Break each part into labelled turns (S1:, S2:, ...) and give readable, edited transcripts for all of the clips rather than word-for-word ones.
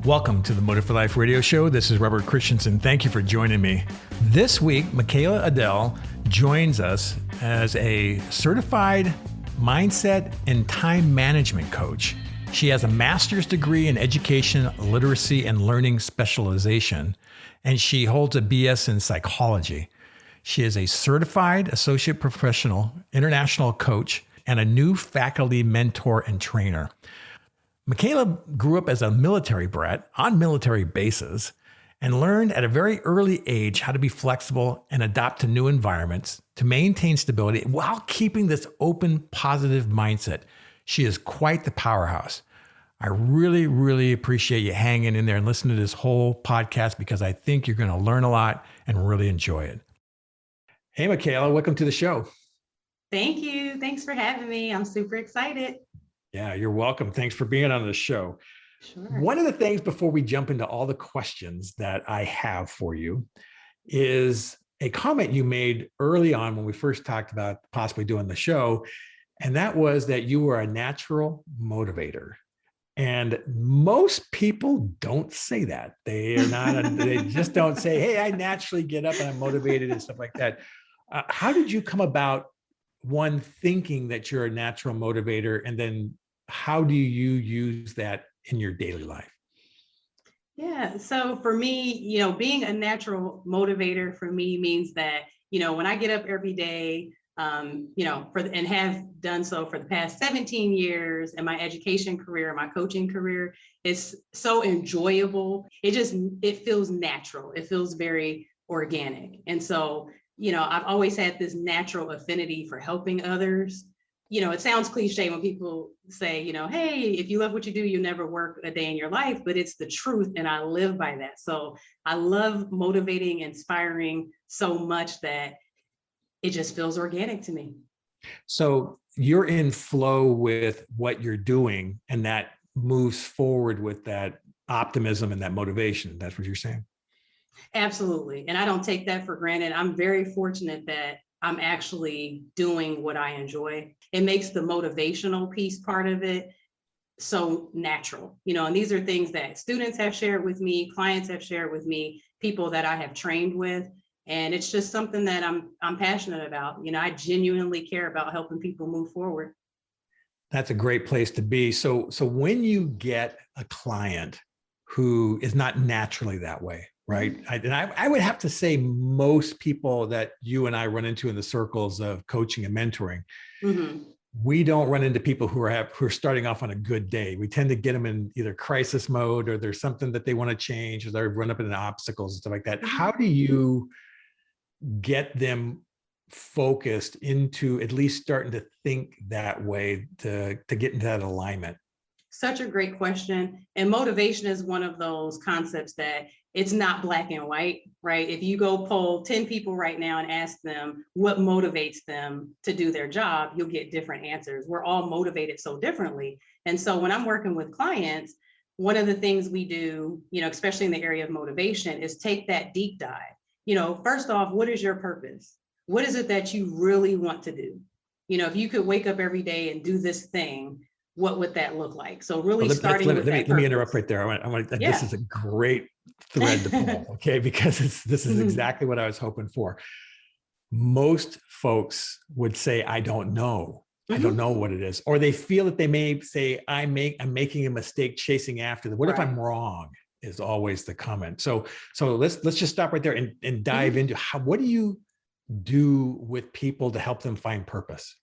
S1: Welcome to the Motive for Life radio show. This is Robert Christensen. Thank you for joining me. This week, Makeala Addell joins us as a certified mindset and time management coach. She has a master's degree in education, literacy, and learning specialization, and she holds a BS in psychology. She is a certified associate professional, international coach, and a new faculty mentor and trainer. Makeala grew up as a military brat on military bases and learned at a very early age how to be flexible and adapt to new environments to maintain stability while keeping this open, positive mindset. She is quite the powerhouse. I really appreciate you hanging in there and listening to this whole podcast because I think you're going to learn a lot and really enjoy it. Hey, Makeala, welcome to the show.
S2: Thank you. Thanks for having me. I'm super excited.
S1: Yeah, you're welcome. Thanks for being on the show.
S2: Sure.
S1: One of the things before we jump into all the questions that I have for you is a comment you made early on when we first talked about possibly doing the show. And that was that you were a natural motivator. And most people don't say that. They are not, they just don't say, hey, I naturally get up and I'm motivated and stuff like that. How did you come about, one, thinking that you're a natural motivator, and then how do you use that in your daily life?
S2: Yeah. So for me, being a natural motivator for me means that, when I get up every day, and have done so for the past 17 years in my education career, my coaching career, it's so enjoyable. It feels natural. It feels very organic. And so, I've always had this natural affinity for helping others. It sounds cliche when people say, hey, if you love what you do, you never work a day in your life, but it's the truth. And I live by that. So I love motivating, inspiring so much that it just feels organic to me.
S1: So you're in flow with what you're doing, and that moves forward with that optimism and that motivation. That's what you're saying?
S2: Absolutely. And I don't take that for granted. I'm very fortunate that I'm actually doing what I enjoy. It makes the motivational piece part of it so natural, and these are things that students have shared with me, clients have shared with me, people that I have trained with. And it's just something that I'm passionate about. I genuinely care about helping people move forward.
S1: That's a great place to be. So when you get a client who is not naturally that way, right? I would have to say most people that you and I run into in the circles of coaching and mentoring, we don't run into people who are starting off on a good day. We tend to get them in either crisis mode, or there's something that they want to change, or they're run up into obstacles and stuff like that. How do you get them focused into at least starting to think that way to get into that alignment?
S2: Such a great question. And motivation is one of those concepts that it's not black and white, right? If you go poll 10 people right now and ask them what motivates them to do their job, you'll get different answers. We're all motivated so differently. And so when I'm working with clients, one of the things we do, especially in the area of motivation, is take that deep dive. First off, what is your purpose? What is it that you really want to do? If you could wake up every day and do this thing, what would that look like? So really
S1: let me interrupt right there. This is a great thread to pull, okay? Because this is exactly what I was hoping for. Most folks would say, I don't know. I don't know what it is. Or they feel that they may say, I'm making a mistake chasing after them. What if I'm wrong? Is always the comment. So let's just stop right there and dive into what do you do with people to help them find purpose?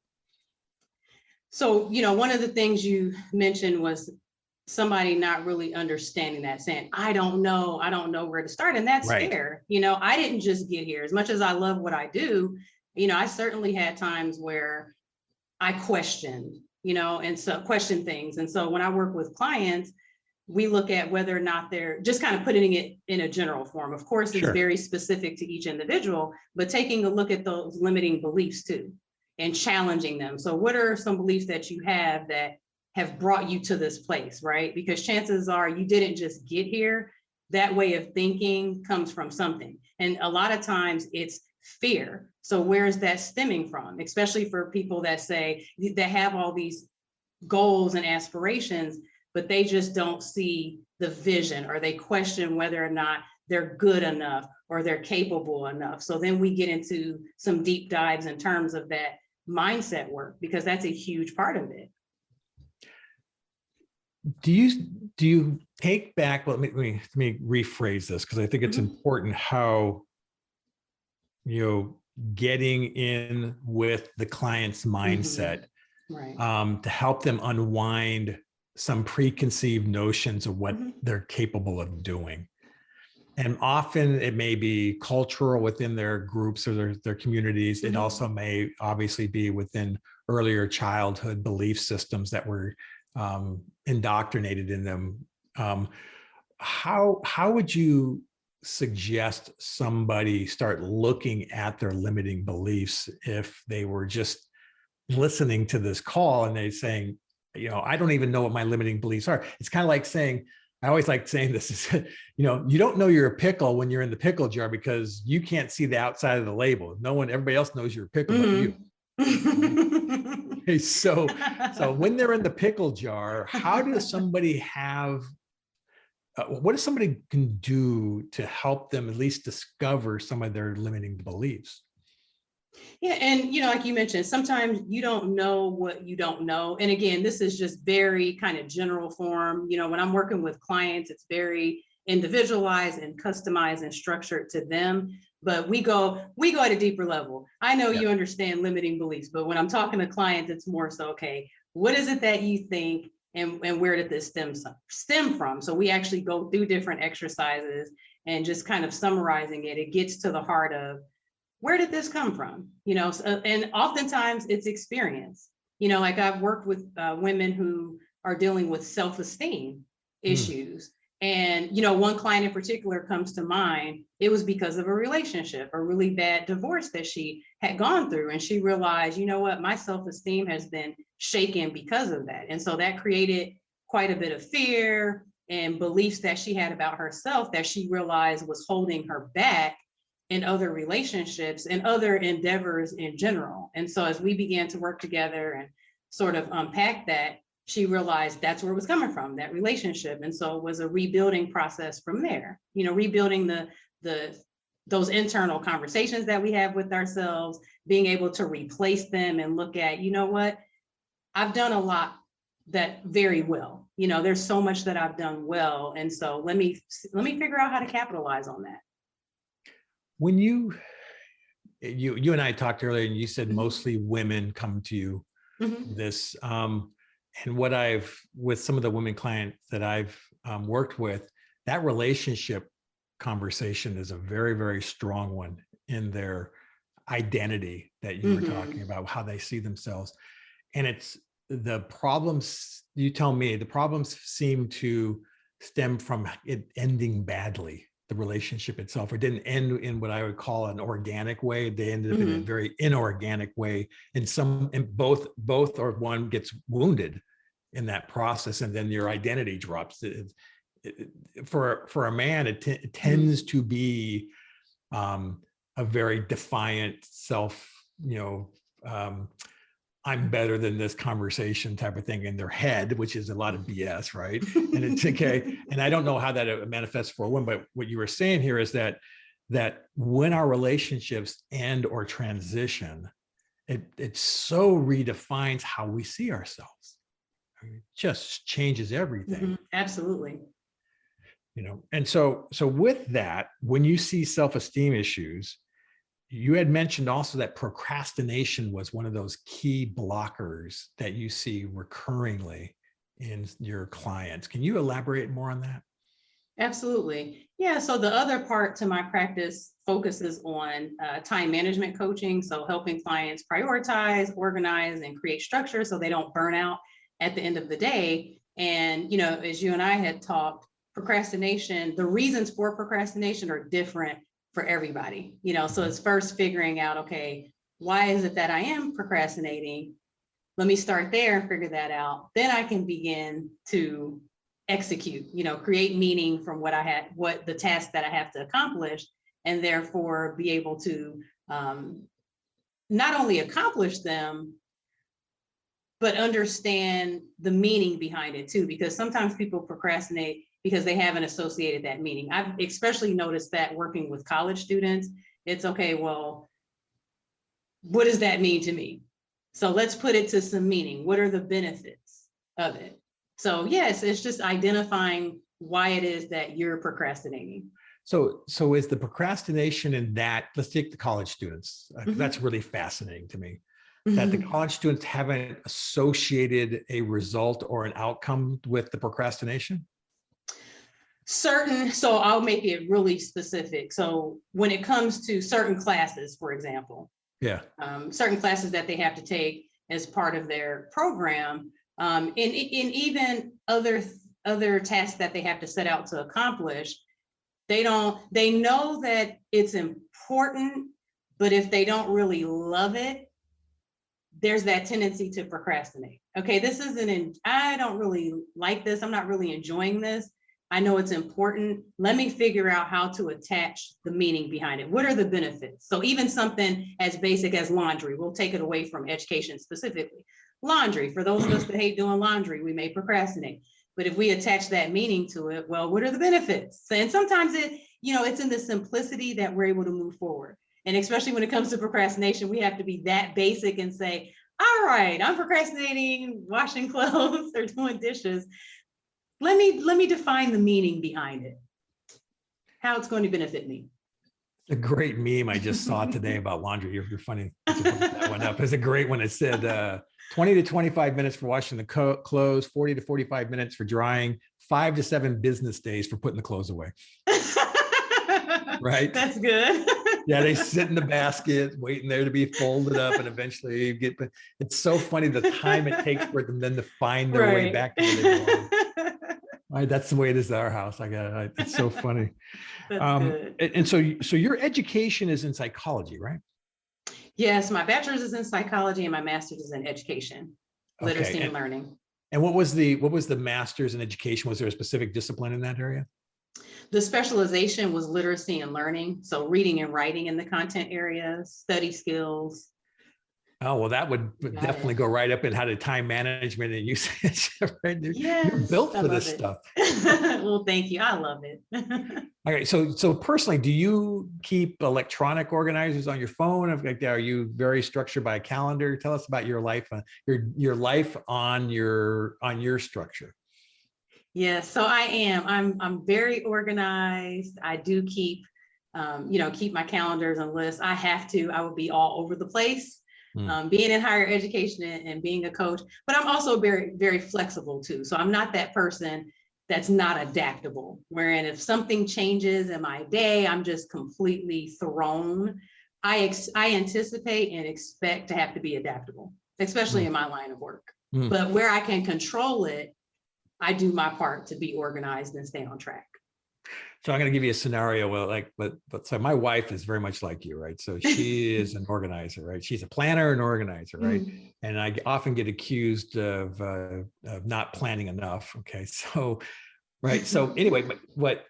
S2: So, one of the things you mentioned was somebody not really understanding that, saying, I don't know where to start. And that's fair. I didn't just get here. As much as I love what I do, I certainly had times where I questioned, and so question things. And so when I work with clients, we look at whether or not they're just kind of putting it in a general form. Of course, it's very specific to each individual, but taking a look at those limiting beliefs too, and challenging them. So what are some beliefs that you have that have brought you to this place, right? Because chances are you didn't just get here. That way of thinking comes from something. And a lot of times it's fear. So where is that stemming from? Especially for people that say, that have all these goals and aspirations, but they just don't see the vision, or they question whether or not they're good enough or they're capable enough. So then we get into some deep dives in terms of that mindset work, because that's a huge part of it.
S1: Do you take back, let me rephrase this, because I think it's important how, getting in with the client's mindset,
S2: right,
S1: to help them unwind some preconceived notions of what they're capable of doing. And often it may be cultural within their groups or their communities. It also may obviously be within earlier childhood belief systems that were indoctrinated in them. How would you suggest somebody start looking at their limiting beliefs if they were just listening to this call and they saying, I don't even know what my limiting beliefs are? It's kind of like saying, I always like saying this is, you don't know you're a pickle when you're in the pickle jar because you can't see the outside of the label. Everybody else knows you're a pickle but you. Okay, so when they're in the pickle jar, how does somebody what does somebody can do to help them at least discover some of their limiting beliefs?
S2: Yeah, and like you mentioned, sometimes you don't know what you don't know. And again, this is just very kind of general form. When I'm working with clients, it's very individualized and customized and structured to them. But we go at a deeper level. I know you understand limiting beliefs, but when I'm talking to clients, it's more so, okay, what is it that you think, and where did this stem from? So we actually go through different exercises and just kind of summarizing it. It gets to the heart of, where did this come from? And oftentimes it's experience. Like I've worked with women who are dealing with self-esteem issues. And, one client in particular comes to mind. It was because of a relationship, a really bad divorce that she had gone through. And she realized, what, my self-esteem has been shaken because of that. And so that created quite a bit of fear and beliefs that she had about herself that she realized was holding her back in other relationships and other endeavors in general. And so as we began to work together and sort of unpack that, she realized that's where it was coming from, that relationship. And so it was a rebuilding process from there, rebuilding those internal conversations that we have with ourselves, being able to replace them and look at, what, I've done a lot that very well. There's so much that I've done well. And so let me figure out how to capitalize on that.
S1: When you and I talked earlier, and you said mostly women come to you this, and with some of the women clients that I've worked with, that relationship conversation is a very, very strong one in their identity that you were talking about, how they see themselves. And it's the problems, you tell me, the problems seem to stem from it ending badly. The relationship itself, it didn't end in what I would call an organic way. They ended up in a very inorganic way. And both or one gets wounded in that process, and then your identity drops. For a man, it tends to be a very defiant self, I'm better than this conversation type of thing in their head, which is a lot of BS, right? And it's okay. And I don't know how that manifests for a woman, but what you were saying here is that when our relationships end or transition, it so redefines how we see ourselves. I mean, it just changes everything.
S2: Absolutely.
S1: And so with that, when you see self-esteem issues, you had mentioned also that procrastination was one of those key blockers that you see recurringly in your clients. Can you elaborate more on that?
S2: Absolutely. Yeah. So the other part to my practice focuses on time management coaching. So helping clients prioritize, organize, and create structure so they don't burn out at the end of the day. And, as you and I had talked, procrastination, the reasons for procrastination are different for everybody, so it's first figuring out, okay, why is it that I am procrastinating? Let me start there and figure that out. Then I can begin to execute, create meaning from what the task that I have to accomplish, and therefore be able to not only accomplish them, but understand the meaning behind it too, because sometimes people procrastinate because they haven't associated that meaning. I've especially noticed that working with college students. It's okay, well, what does that mean to me? So let's put it to some meaning. What are the benefits of it? So yes, it's just identifying why it is that you're procrastinating.
S1: So is the procrastination in that, let's take the college students. That's really fascinating to me, that the college students haven't associated a result or an outcome with the procrastination?
S2: So I'll make it really specific. So when it comes to certain classes, for example, certain classes that they have to take as part of their program, and even other tasks that they have to set out to accomplish, they know that it's important, but if they don't really love it, there's that tendency to procrastinate. Okay, I don't really like this. I'm not really enjoying this. I know it's important. Let me figure out how to attach the meaning behind it. What are the benefits? So even something as basic as laundry, we'll take it away from education specifically. Laundry, for those of us that hate doing laundry, we may procrastinate. But if we attach that meaning to it, well, what are the benefits? And sometimes it's in the simplicity that we're able to move forward. And especially when it comes to procrastination, we have to be that basic and say, all right, I'm procrastinating, washing clothes or doing dishes. Let me define the meaning behind it, how it's going to benefit me.
S1: A great meme I just saw today about laundry. You're funny. That one up. It's a great one. It said 20 to 25 minutes for washing the clothes, 40 to 45 minutes for drying, 5 to 7 business days for putting the clothes away. Right?
S2: That's good.
S1: Yeah, they sit in the basket waiting there to be folded up and eventually get. It's so funny the time it takes for them then to find their way back to where they belong. Right, that's the way it is at our house. It's so funny. And so your education is in psychology, right?
S2: Yes, my bachelor's is in psychology and my master's is in education, literacy and learning.
S1: And what was the master's in education? Was there a specific discipline in that area?
S2: The specialization was literacy and learning. So reading and writing in the content area, study skills.
S1: Oh, well, that would definitely go right up in how to time management and usage. Right?
S2: Yes,
S1: you're built for this stuff.
S2: Well, thank you. I love it.
S1: Okay, so personally, do you keep electronic organizers on your phone? Are you very structured by a calendar? Tell us about your life, your life on your structure.
S2: Yes, so I am. I'm very organized. I do keep my calendars and lists. I have to. I would be all over the place. Being in higher education and being a coach, but I'm also very, very flexible too. So I'm not that person that's not adaptable, wherein if something changes in my day, I'm just completely thrown. I anticipate and expect to have to be adaptable, especially in my line of work. But where I can control it, I do my part to be organized and stay on track.
S1: So I'm going to give you a scenario where so my wife is very much like you, right? So she is an organizer, right? She's a planner and organizer, right? And I often get accused of not planning enough. Okay. So, right. So anyway, but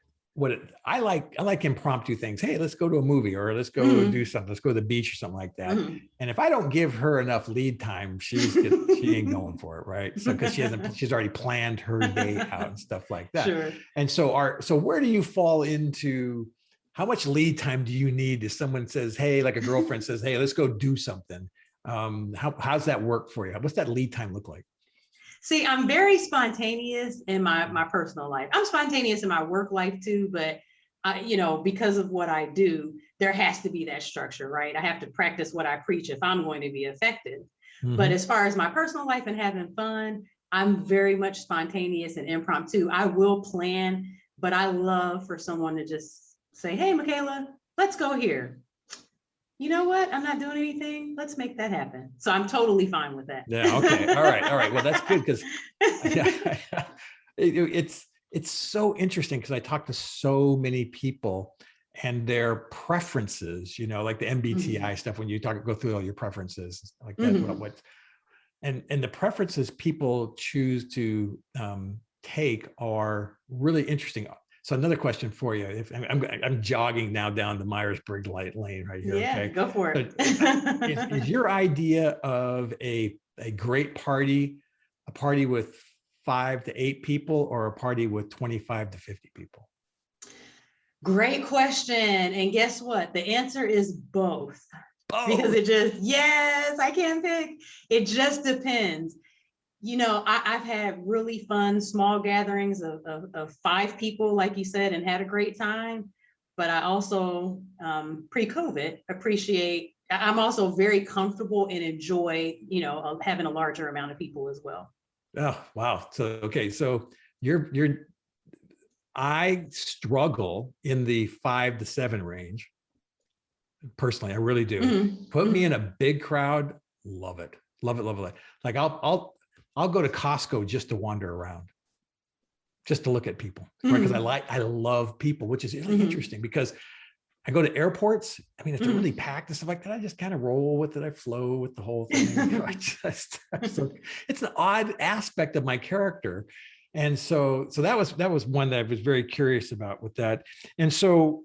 S1: I like impromptu things. Hey, let's go to a movie or let's go do something. Let's go to the beach or something like that. And if I don't give her enough lead time, she ain't going for it, right? So because she's already planned her day out and stuff like that.
S2: Sure.
S1: And so where do you fall into? How much lead time do you need if someone says, hey, like a girlfriend says, hey, let's go do something? How's that work for you? What's that lead time look like?
S2: See, I'm very spontaneous in my personal life. I'm spontaneous in my work life too, but because of what I do, there has to be that structure, right? I have to practice what I preach if I'm going to be effective. But as far as my personal life and having fun, I'm very much spontaneous and impromptu. I will plan, but I love for someone to just say, hey, Makeala, let's go here. You know what? I'm not doing anything. Let's make that happen. So I'm totally fine with that.
S1: Yeah. Okay. All right. Well, that's good because it's so interesting because I talk to so many people and their preferences, like the MBTI stuff, when you go through all your preferences like that, and the preferences people choose to take are really interesting. So another question for you, if I'm jogging now down the Myers-Briggs lane right here.
S2: Yeah,
S1: okay,
S2: go for it.
S1: Is your idea of a a great party, a party with 5 to 8 people, or a party with 25 to 50 people?
S2: Great question. And guess what? The answer is both. Because yes, I can't pick. It just depends. I've had really fun small gatherings of 5 people, like you said, and had a great time. But I also, pre-COVID, I'm also very comfortable and enjoy, having a larger amount of people as well.
S1: Oh, wow. So I struggle in the 5 to 7 range. Personally, I really do.
S2: Mm-hmm.
S1: Put me in a big crowd. Love it. Love it. Love it. Like I'll go to Costco just to wander around, just to look at people, right? Because I love people, which is really interesting because I go to airports. I mean, if they're really packed and stuff like that, I just kind of roll with it. I flow with the whole thing. So it's an odd aspect of my character. And so that was one that I was very curious about with that. And so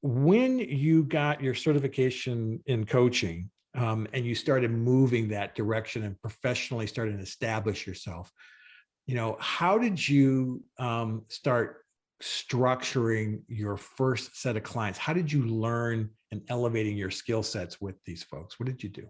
S1: when you got your certification in coaching, and you started moving that direction and professionally started to establish yourself, how did you start structuring your first set of clients? How did you learn and elevating your skill sets with these folks? What did you do?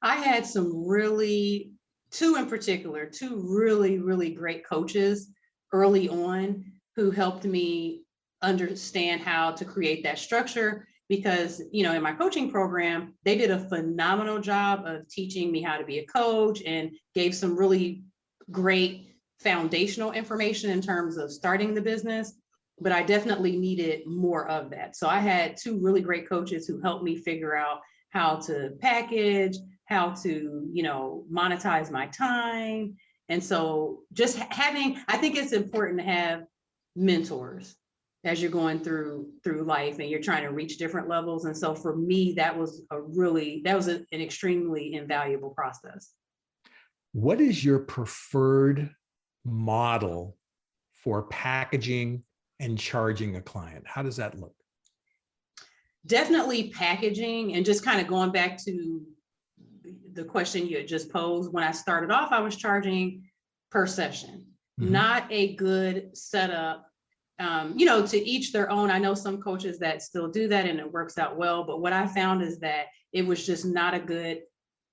S2: I had two in particular, two really, really great coaches early on who helped me understand how to create that structure. Because, in my coaching program, they did a phenomenal job of teaching me how to be a coach and gave some really great foundational information in terms of starting the business. But I definitely needed more of that. So I had 2 really great coaches who helped me figure out how to package, how to, monetize my time. And so I think it's important to have mentors as you're going through life and you're trying to reach different levels. And so for me, that was an extremely invaluable process.
S1: What is your preferred model for packaging and charging a client? How does that look?
S2: Definitely packaging, and just kind of going back to the question you had just posed. When I started off, I was charging per session. Not a good setup. To each their own. I know some coaches that still do that and it works out well, but what I found is that it was just not good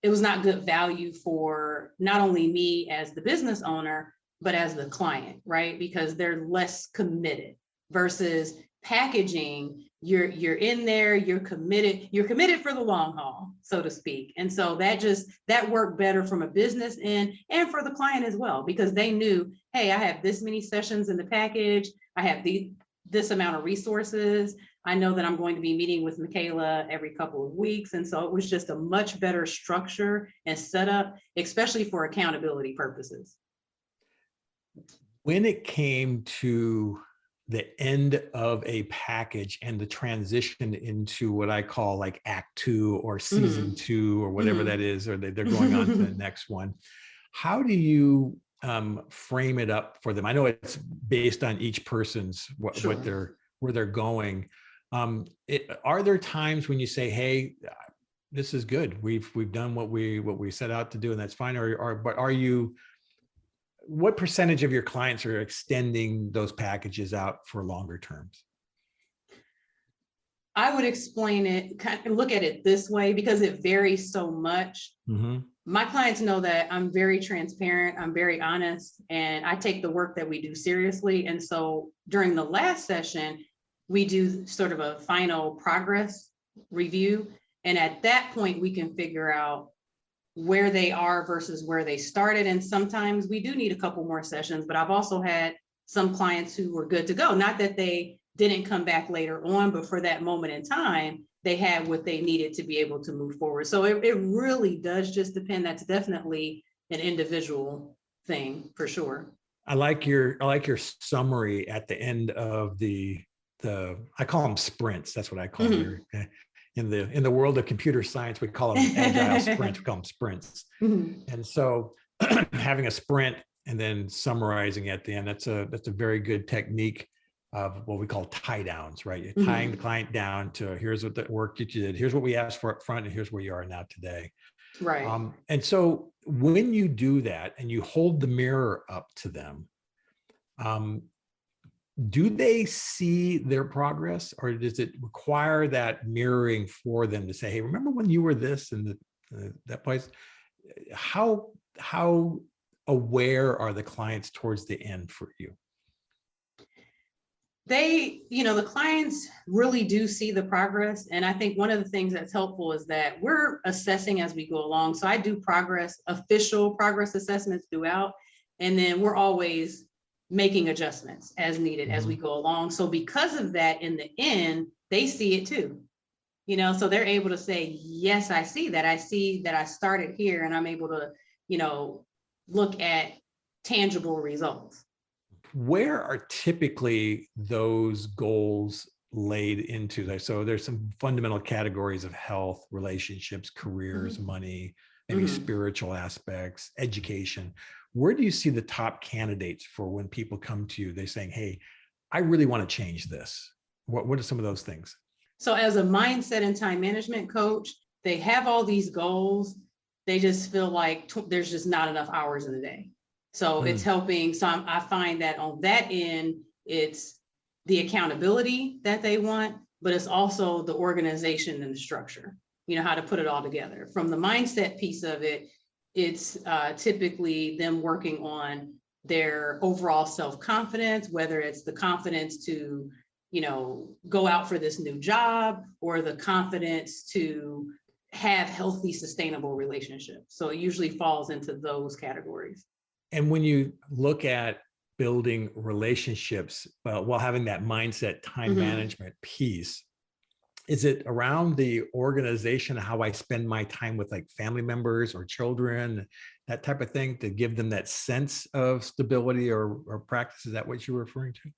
S2: value for not only me as the business owner, but as the client, right? Because they're less committed versus packaging. You're in there, you're committed for the long haul, so to speak. And so that worked better from a business end and for the client as well, because they knew, hey, I have this many sessions in the package. I have this amount of resources. I know that I'm going to be meeting with Makeala every couple of weeks. And so it was just a much better structure and setup, especially for accountability purposes.
S1: When it came to the end of a package and the transition into what I call like act 2 or season 2 or whatever that is, or they're going on to the next one, how do you frame it up for them? I know it's based on each person's where they're going. Are there times when you say, hey, this is good, we've done what we set out to do and that's fine, but what percentage of your clients are extending those packages out for longer terms?
S2: I would explain it, kind of look at it this way, because it varies so much. My clients know that I'm very transparent, I'm very honest, and I take the work that we do seriously. And so during the last session, we do sort of a final progress review. And at that point, we can figure out where they are versus where they started. And sometimes we do need a couple more sessions, but I've also had some clients who were good to go. Not that they didn't come back later on, but for that moment in time, they had what they needed to be able to move forward. So it really does just depend. That's definitely an individual thing for sure.
S1: I like your summary at the end of the I call them sprints. That's what I call them. In the world of computer science, we call them agile sprints. We call them sprints. And so having a sprint and then summarizing at the end, that's a very good technique of what we call tie downs, right? You're tying the client down to here's what the work that you did, here's what we asked for up front, and here's where you are now today.
S2: Right.
S1: And so when you do that and you hold the mirror up to them, um, do they see their progress, or does it require that mirroring for them to say, hey, remember when you were this and that place? How aware are the clients towards the end for you?
S2: The clients really do see the progress. And I think one of the things that's helpful is that we're assessing as we go along. So I do official progress assessments throughout, and then we're always making adjustments as needed as we go along. So because of that, in the end, they see it too. So they're able to say, yes, I see that. I see that I started here, and I'm able to, look at tangible results.
S1: Where are typically those goals laid into? So there's some fundamental categories of health, relationships, careers, money, maybe spiritual aspects, education. Where do you see the top candidates for when people come to you? They're saying, hey, I really want to change this. What are some of those things?
S2: So as a mindset and time management coach, they have all these goals. They just feel like there's just not enough hours in the day. So it's helping. So I find that on that end, it's the accountability that they want, but it's also the organization and the structure, how to put it all together. From the mindset piece of it, it's typically them working on their overall self-confidence, whether it's the confidence to, go out for this new job, or the confidence to have healthy, sustainable relationships. So it usually falls into those categories.
S1: And when you look at building relationships while having that mindset, time management piece, is it around the organization, how I spend my time with like family members or children, that type of thing, to give them that sense of stability or practice? Is that what you're referring to?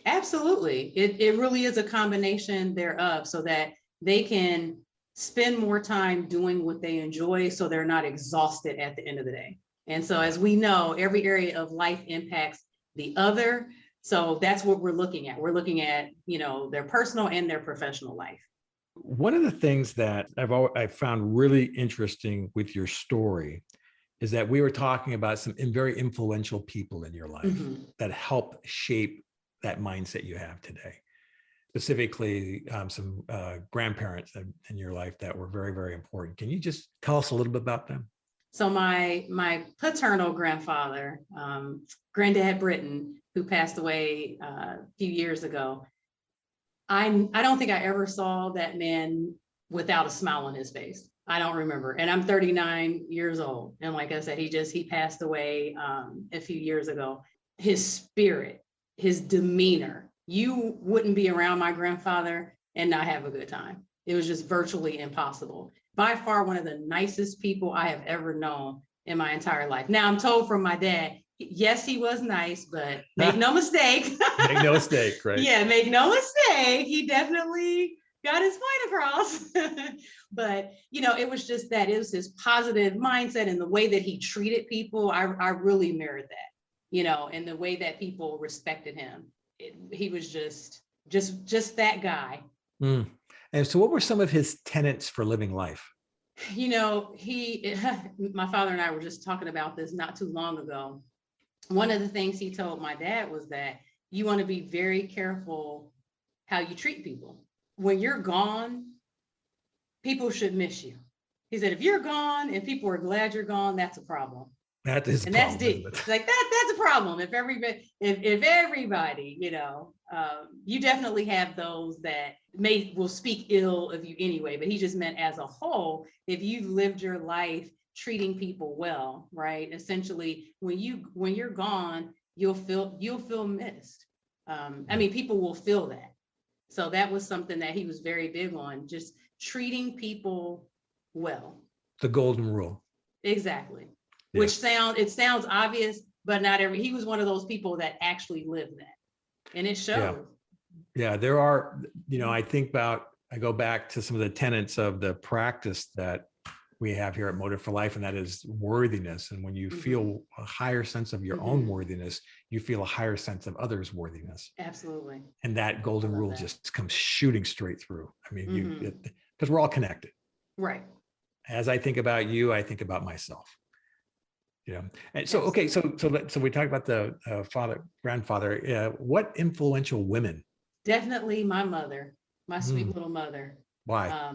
S2: Absolutely. It really is a combination thereof, so that they can spend more time doing what they enjoy, so they're not exhausted at the end of the day. And so, as we know, every area of life impacts the other. So that's what we're looking at. We're looking at, their personal and their professional life.
S1: One of the things that I've found really interesting with your story is that we were talking about some very influential people in your life that help shape that mindset you have today. Specifically, some grandparents in your life that were very, very important. Can you just tell us a little bit about them?
S2: So my paternal grandfather, Granddad Britton, who passed away a few years ago, I don't think I ever saw that man without a smile on his face. I don't remember. And I'm 39 years old. And like I said, he passed away a few years ago. His spirit, his demeanor, you wouldn't be around my grandfather and not have a good time. It was just virtually impossible. By far, one of the nicest people I have ever known in my entire life. Now, I'm told from my dad, yes, he was nice, but make no mistake.
S1: Make no mistake, right?
S2: Yeah, make no mistake. He definitely got his point across. But, it was just that. It was his positive mindset and the way that he treated people. I really mirrored that, and the way that people respected him. He was just that guy.
S1: And so what were some of his tenets for living life?
S2: My father and I were just talking about this not too long ago. One of the things he told my dad was that you want to be very careful how you treat people. When you're gone, people should miss you. He said, if you're gone and people are glad you're gone, that's a problem.
S1: That is,
S2: and that's deep. Like that's a problem. If everybody, you definitely have those that will speak ill of you anyway. But he just meant as a whole, if you've lived your life treating people well, right? Essentially, when you're gone, you'll feel missed. People will feel that. So that was something that he was very big on, just treating people well.
S1: The golden rule.
S2: Exactly. Yeah. It sounds obvious, but he was one of those people that actually lived that. And it shows.
S1: Yeah, there are, I go back to some of the tenets of the practice that we have here at Motive for Life, and that is worthiness. And when you feel a higher sense of your own worthiness, you feel a higher sense of others' worthiness.
S2: Absolutely.
S1: And that golden rule just comes shooting straight through. Because we're all connected.
S2: Right.
S1: as I think about you, I think about myself. Yeah. And so, okay. So we talked about the grandfather. What influential women?
S2: Definitely my mother, my sweet little mother.
S1: Why?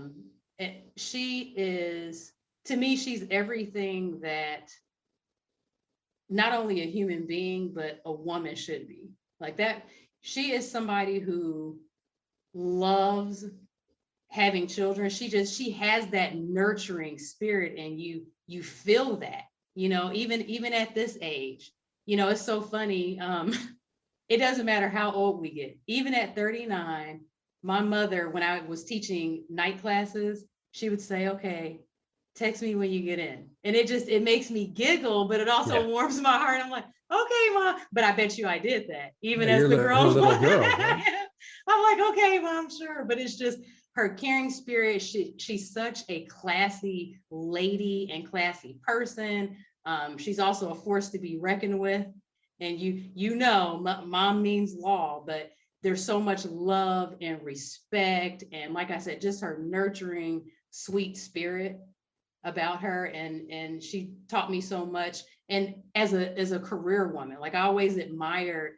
S2: She is, to me, she's everything that not only a human being, but a woman should be. Like that, she is somebody who loves having children. She has that nurturing spirit, and you feel that, even at this age. It's so funny. It doesn't matter how old we get. Even at 39, my mother, when I was teaching night classes, she would say, okay, text me when you get in. And it makes me giggle, but it also warms my heart. I'm like, okay, Mom. But I bet you I did that, even as the girl.
S1: Little girl. Right?
S2: I'm like, okay, Mom, sure. But it's just her caring spirit. She's such a classy lady and classy person. She's also a force to be reckoned with. And Mom means law, but there's so much love and respect. And like I said, just her nurturing, sweet spirit about her. And she taught me so much. And as a career woman, like I always admired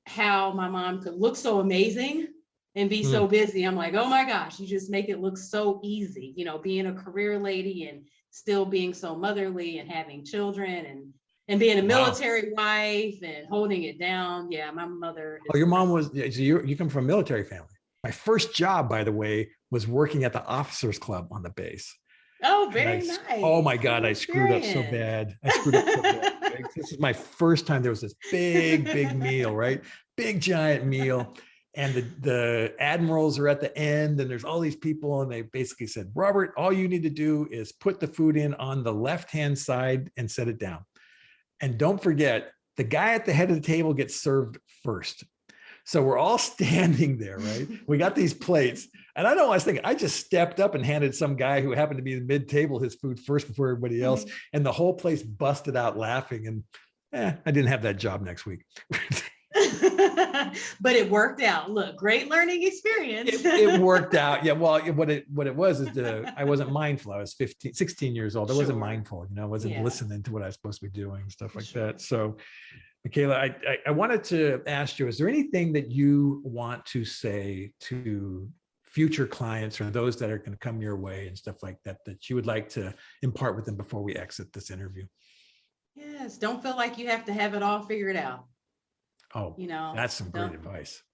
S2: how my mom could look so amazing and be so busy. I'm like, oh my gosh, you just make it look so easy, being a career lady and still being so motherly and having children and being a military wife and holding it down. Yeah, my mother.
S1: Your mom was, so you come from a military family. My first job, by the way, was working at the officers club on the base.
S2: Oh, very nice.
S1: Oh my God, I screwed up so bad. This is my first time. There was this big meal, right? Big giant meal. And the admirals are at the end, and there's all these people, and they basically said, Robert, all you need to do is put the food in on the left-hand side and set it down. And don't forget, the guy at the head of the table gets served first. So we're all standing there, right? We got these plates. And I was thinking, I just stepped up and handed some guy who happened to be in mid-table his food first before everybody else. And the whole place busted out laughing. And I didn't have that job next week.
S2: But it worked out. Look, great learning experience.
S1: It worked out. Yeah. Well, what it was is I wasn't mindful. I was 16 years old. I wasn't mindful. I wasn't listening to what I was supposed to be doing, stuff like that. So, Makeala, I wanted to ask you, is there anything that you want to say to future clients or those that are going to come your way and stuff like that, that you would like to impart with them before we exit this interview?
S2: Yes. Don't feel like you have to have it all figured out.
S1: Oh, that's some great advice.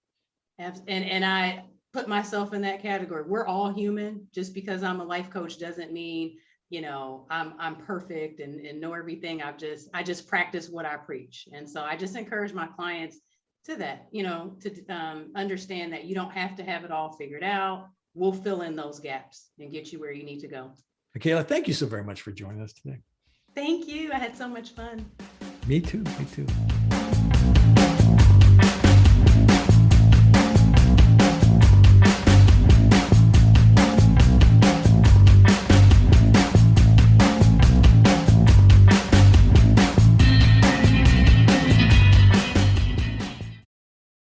S2: And I put myself in that category. We're all human. Just because I'm a life coach doesn't mean, I'm perfect and know everything. I just practice what I preach. And so I just encourage my clients to that, to understand that you don't have to have it all figured out. We'll fill in those gaps and get you where you need to go.
S1: Makeala, thank you so very much for joining us today.
S2: Thank you. I had so much fun.
S1: Me too.